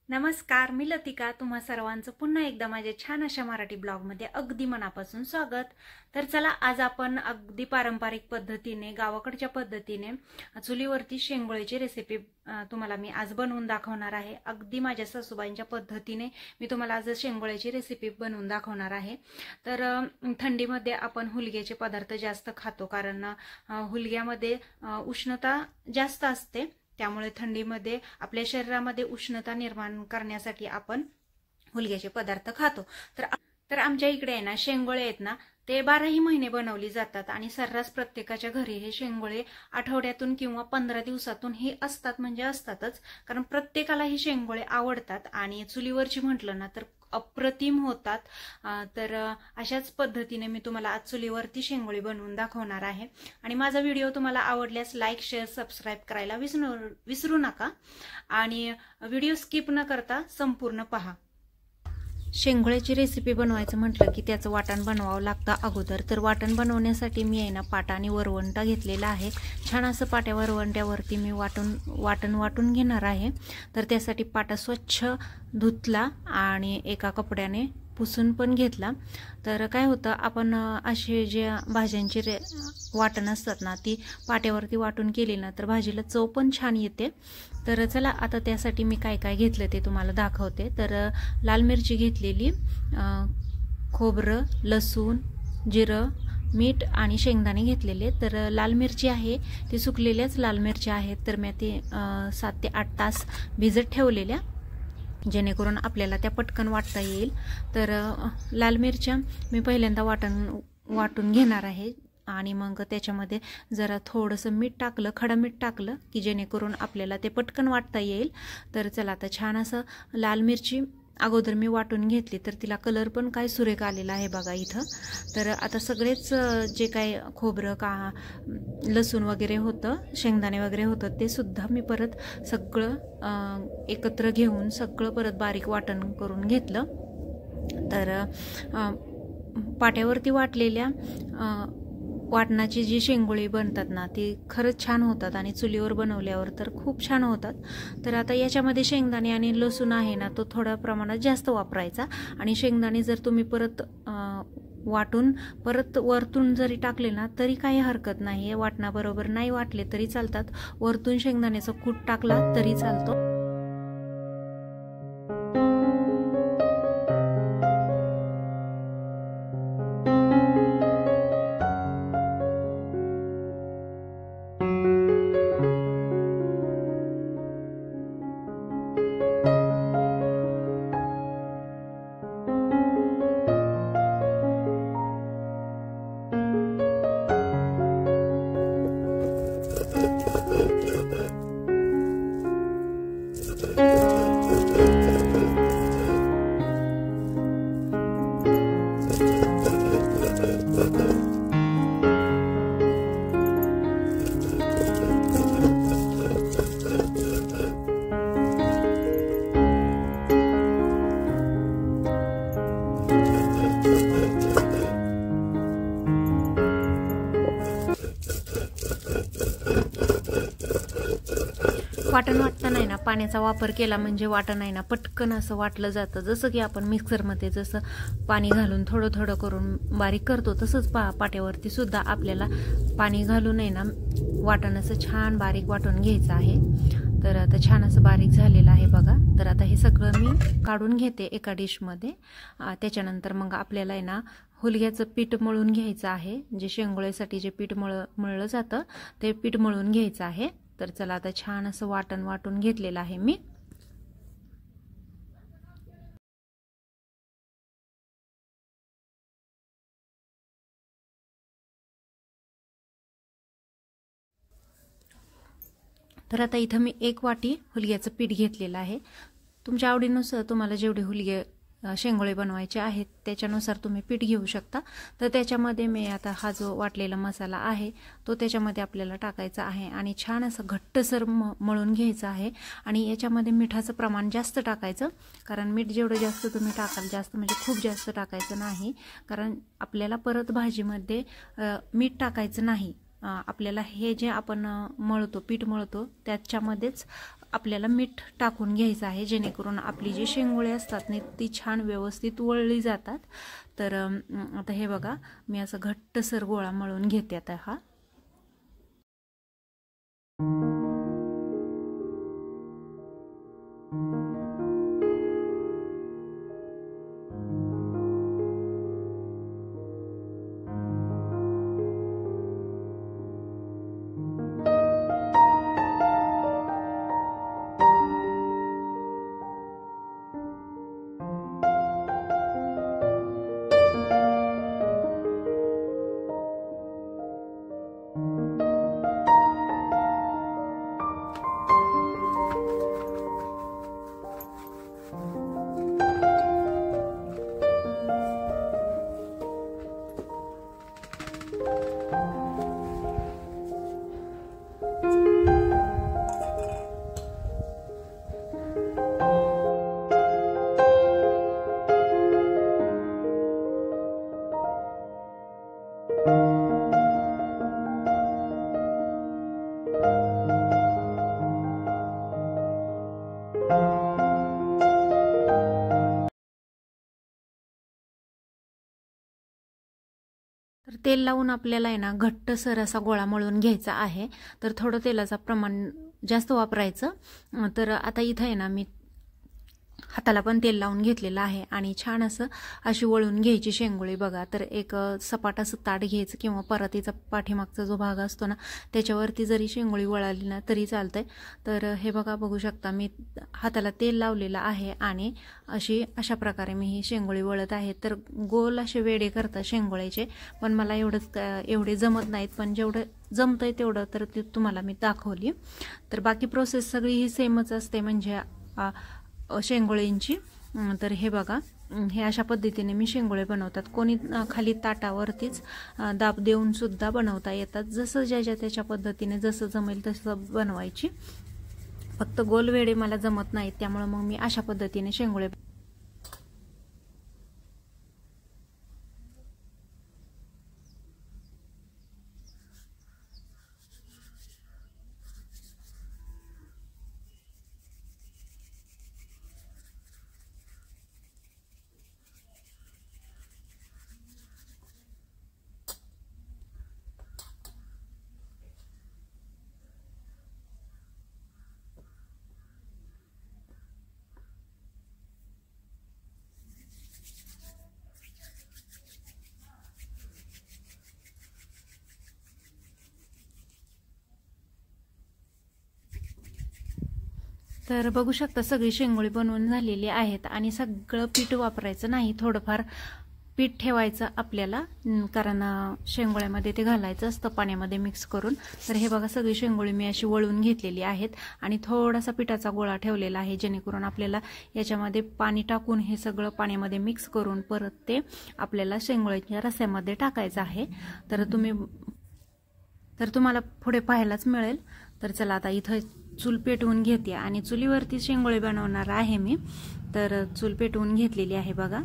नमस्कार, मी लतिका. तुम्हा सर्वांचं पुन्हा एकदा माझ्या छान अशा मराठी ब्लॉगमध्ये अगदी मनापासून स्वागत. तर चला, आज आपण अगदी पारंपरिक पद्धतीने, गावाकडच्या पद्धतीने चुलीवरती शेंगोळ्याची रेसिपी तुम्हाला मी आज बनवून दाखवणार आहे. अगदी माझ्या सासूबाईंच्या पद्धतीने मी तुम्हाला आज शेंगोळ्याची रेसिपी बनवून दाखवणार आहे. तर थंडीमध्ये आपण हुलग्याचे पदार्थ जास्त खातो, कारण हुलग्यामध्ये उष्णता जास्त असते. त्यामुळे थंडीमध्ये आपल्या शरीरामध्ये उष्णता निर्माण करण्यासाठी आपण हुलग्याचे पदार्थ खातो. तर आमच्या इकडे आहे ना, शेंगोळे आहेत ना, ते 12ही महिने बनवली जातात आणि सर्रास प्रत्येकाच्या घरी हे शेंगोळे आठवड्यातून किंवा 15 दिवसातून हे असतात, म्हणजे असतातच. कारण प्रत्येकाला हे शेंगोळे आवडतात आणि चुलीवरची म्हटलं ना तर अप्रतिम होतात. तर अशाच पद्धतीने मी तुम्हाला आज चुलीवरती शेंगोळे बनवून दाखवणार आहे. आणि माझा व्हिडिओ तुम्हाला आवडल्यास लाईक, शेअर, सबस्क्राईब करायला विसरू नका आणि व्हिडिओ स्किप न करता संपूर्ण पहा. शेंगोळ्याची रेसिपी बनवायचं म्हटलं की त्याचं वाटण बनवावं लागतं अगोदर. तर वाटण बनवण्यासाठी मी आहे ना पाटा आणि वरवंटा घेतलेला आहे. छान असं पाट्या वरवंट्यावरती मी वाटून घेणार आहे. तर त्यासाठी पाटा स्वच्छ धुतला आणि एका कपड्याने पुसून पण घेतला. तर काय होतं, आपण असे जे भाज्यांची वाटण असतात ना, ती पाट्यावरती वाटून केली ना तर भाजीला चव पण छान येते. तर चला, आता त्यासाठी मी काय काय घेतलं ते तुम्हाला दाखवते. तर लाल मिरची घेतलेली, खोबरं, लसूण, जिरं, मीठ आणि शेंगदाणे घेतलेले. तर लाल मिरची आहे ती सुकलेल्याच लाल मिरच्या आहेत. तर मी ते 7 ते 8 तास भिजत ठेवलेल्या, जेणेकरून आपल्याला त्या पटकन वाटता येईल. तर लाल मिरच्या मी पहिल्यांदा वाटून घेणार आहे आणि मग त्याच्यामध्ये जरा थोडंसं मीठ टाकलं, खडा मीठ टाकलं की जेणेकरून आपल्याला ते पटकन वाटता येईल. तर चला, आता छान असं लाल मिरची अगोदर मी वाटून घेतली, तर तिला कलर पण काय सुरेख आलेला आहे बघा इथं. तर आता सगळेच जे काय खोबरं, लसूण वगैरे होतं, शेंगदाणे वगैरे होतं, ते सुद्धा मी परत सगळं एकत्र घेऊन सगळं परत बारीक वाटण करून घेतलं. तर पाट्यावरती वाटलेल्या वाटणाची जी शेंगोळी बनतात ना, ती खरंच छान होतात आणि चुलीवर बनवल्यावर तर खूप छान होतात. तर आता याच्यामध्ये शेंगदाणे आणि लसूण आहे ना, तो थोड्या प्रमाणात जास्त वापरायचा. आणि शेंगदाणे जर तुम्ही परत वाटून परत वरतून जरी टाकले ना तरी काही हरकत नाही. वाटणाबरोबर नाही वाटले तरी चालतात, वरतून शेंगदाण्याचा कूट टाकला तरी चालतो. वाटण वाटताना आहे ना पाण्याचा वापर केला म्हणजे वाटण आहे ना पटकन असं वाटलं जातं. जसं की आपण मिक्सरमध्ये जसं पाणी घालून थोडं थोडं करून बारीक करतो, तसंच पाट्यावरती सुद्धा आपल्याला पाणी घालून आहे ना वाटण असं छान बारीक वाटून घ्यायचं आहे. तर आता छान असं बारीक झालेलं आहे बघा. तर आता हे सगळं मी काढून घेते एका डिशमध्ये. त्याच्यानंतर मग आपल्याला आहे ना हुलग्याचं पीठ मळून घ्यायचं आहे. जे शेंगोळ्यासाठी जे पीठ मळलं जातं ते पीठ मळून घ्यायचं आहे. तर चला, आता छान असं वाटून घेतलेलं आहे मी. तर आता इथं मी 1 वाटी हुलग्याचं पीठ घेतलेलं आहे. तुमच्या आवडीनुसार तुम्हाला जेवढे हुलगे शेंगोळे बनवायचे आहेत त्याच्यानुसार तुम्ही पीठ घेऊ शकता. तर त्याच्यामध्ये मी आता हा जो वाटलेला मसाला आहे तो त्याच्यामध्ये आपल्याला टाकायचा आहे आणि छान असं घट्टसर मळून घ्यायचं आहे. आणि याच्यामध्ये मिठाचं प्रमाण जास्त टाकायचं, कारण मीठ जेवढं जास्त तुम्ही टाकाल, जास्त म्हणजे खूप जास्त टाकायचं नाही, कारण आपल्याला परत भाजीमध्ये मीठ टाकायचं नाही. आपल्याला हे जे आपण मळतो, पीठ मळतो, त्याच्यामध्येच आपल्याला मीठ टाकून घ्यायचं आहे, जेणेकरून आपली जी शेंगोळे असतात ना ती छान व्यवस्थित वळली जातात. तर आता हे बघा, मी असं घट्टसर गोळा मळून घेते आता हा. तर तेल लावून आपल्याला आहे ना घट्टसर असा गोळा मळून घ्यायचा आहे. तर थोडं तेलाचं प्रमाण जास्त वापरायचं. तर आता इथं आहे ना मी हाताला पण तेल लावून घेतलेलं आहे आणि छान असं अशी वळून घ्यायची शेंगोळी बघा. तर एक सपाट असं ताट घ्यायचं किंवा परातीचा पाठीमागचा जो भाग असतो ना त्याच्यावरती जरी शेंगोळी वळाली ना तरी चालतंय. तर हे बघा, बघू शकता मी हाताला तेल लावलेलं आहे आणि अशा प्रकारे मी ही शेंगोळी वळत आहे. तर गोल असे वेडे करतात शेंगोळ्याचे, पण मला एवढे जमत नाहीत, पण जेवढं जमतंय तेवढं तर ते तुम्हाला मी दाखवली. तर बाकी प्रोसेस सगळी ही सेमच असते म्हणजे शेंगोळींची. तर हे बघा, हे अशा पद्धतीने मी शेंगोळे बनवतात. कोणी खाली ताटावरतीच दाब देऊन सुद्धा बनवता येतात. जसं ज्याच्या त्याच्या पद्धतीने जसं जमेल तसं बनवायची. फक्त गोल वेडे मला जमत नाहीत, त्यामुळे मग मी अशा पद्धतीने शेंगोळे. तर बघू शकता सगळी शेंगोळी बनवून झालेली आहेत आणि सगळं पीठ वापरायचं नाही, थोडंफार पीठ ठेवायचं आपल्याला, कारण शेंगोळ्यामध्ये ते घालायचं असतं पाण्यामध्ये मिक्स करून. तर हे बघा, सगळी शेंगोळी मी अशी वळून घेतलेली आहेत आणि थोडासा पिठाचा गोळा ठेवलेला आहे, जेणेकरून आपल्याला याच्यामध्ये पाणी टाकून हे सगळं पाण्यामध्ये मिक्स करून परत ते आपल्याला शेंगोळ्याच्या रस्स्यामध्ये टाकायचं आहे. तर तुम्हाला पुढे पाहायलाच मिळेल. तर चला आता इथं चूल पेटवून घेते आणि चुलीवरती शेंगोळे बनवणार आहे मी. तर चूल पेटवून घेतलेली आहे बघा.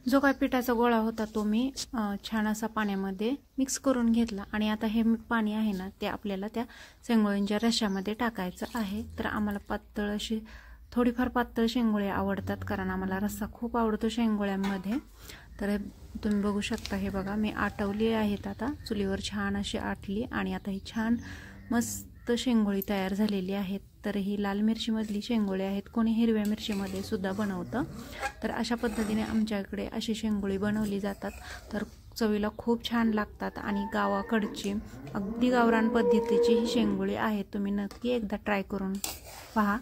जो काय पिठाचा गोळा होता तो मी छान असा पाण्यामध्ये मिक्स करून घेतला आणि आता हे पाणी आहे ना ते आपल्याला त्या शेंगोळ्यांच्या रश्यामध्ये टाकायचं आहे। तर आम्हाला पातळ अशी थोडीफार पातळ शेंगोळे आवडतात कारण आम्हाला रस्सा खूप आवडतो शेंगोळ्यांमध्ये। तर तुम्ही बघू शकता, हे बघा मी आटवली आहेत, आता चुलीवर छान अशी आटली आणि आता ही छान मस्त शेंगोळी तयार झालेली आहेत। तर ही लाल मिरचीमधली शेंगोळी आहेत, कोणी हिरव्या मिरचीमध्ये सुद्धा बनवतं। तर अशा पद्धतीने आमच्याकडे अशी शेंगोळी बनवली जातात, तर चवीला खूप छान लागतात आणि गावाकडची अगदी गावरान पद्धतीची ही शेंगोळी आहे। तुम्ही नक्की एकदा ट्राय करून पहा।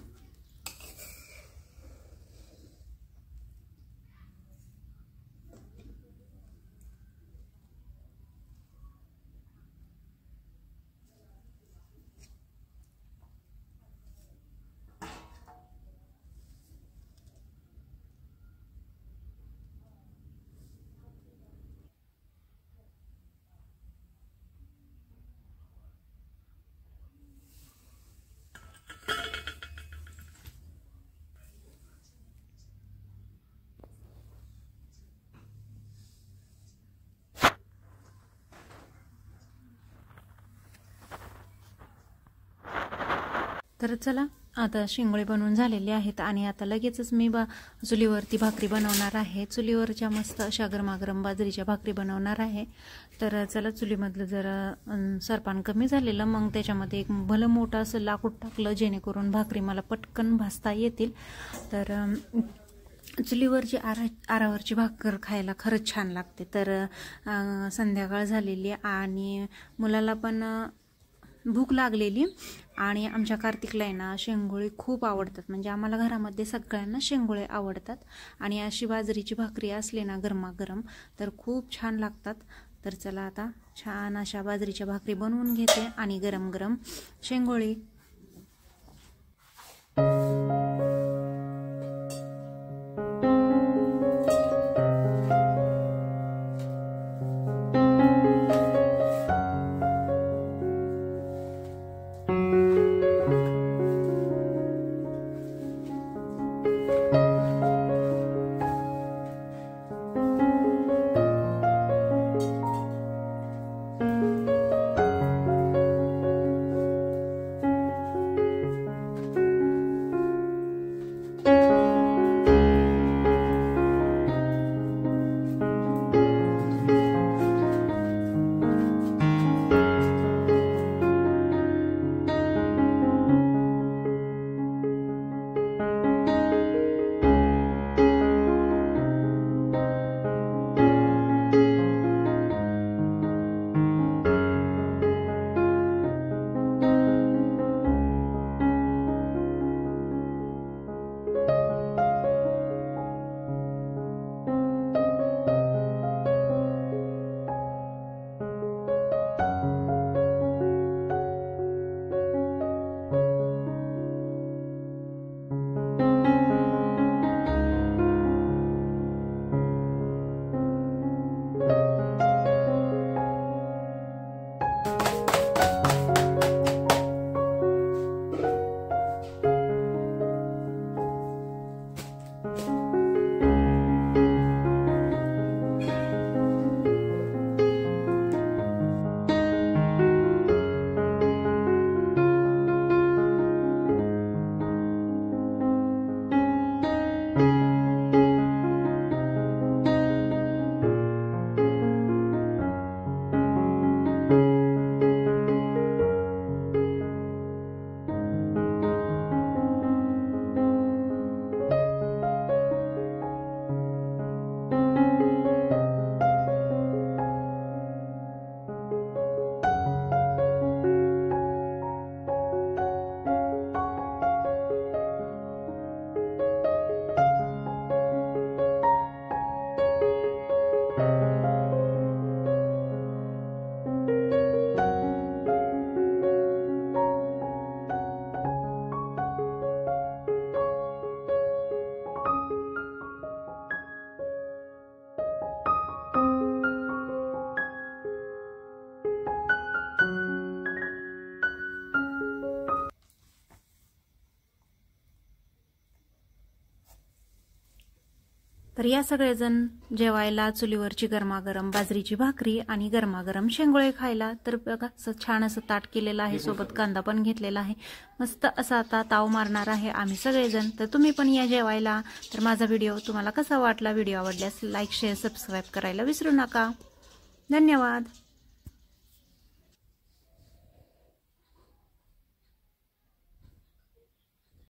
तर चला, आता शेंगोळे बनवून झालेले आहेत आणि आता लगेचच मी चुलीवरती भाकरी बनवणार आहे। चुलीवरच्या मस्त अशा गरमागरम बाजरीच्या भाकरी बनवणार आहे। तर चला, चुलीमधलं जरा सरपान कमी झालेलं, मग त्याच्यामध्ये एक भलं मोठं असं लाकूड टाकलं जेणेकरून भाकरी मला पटकन भाजता येतील। तर चुलीवरची आरावरची भाकर खायला खरंच छान लागते। तर संध्याकाळ झालेली आणि मुलाला पण भूक लागलेली आणि आमच्या कार्तिकला आहे ना शेंगोळे खूप आवडतात, म्हणजे आम्हाला घरामध्ये सगळ्यांना शेंगोळे आवडतात आणि अशी बाजरीची भाकरी असली ना गरमागरम तर खूप छान लागतात। तर चला, आता छान अशा बाजरीच्या भाकरी बनवून घेते आणि गरम गरम शेंगोळे। तर या सगळेजण जेवायला चुलीवरची गरमागरम बाजरीची भाकरी आणि गरमागरम शेंगोळे खायला. तर बघा असं छान असं ताट केलेलं आहे, सोबत कांदा पण घेतलेला आहे. मस्त असा आता ताव मारणार आहे आम्ही सगळेजण. तर तुम्ही पण या जेवायला. तर माझा व्हिडिओ तुम्हाला कसा वाटला, व्हिडिओ आवडल्यास लाईक शेअर सबस्क्राईब करायला विसरू नका. धन्यवाद.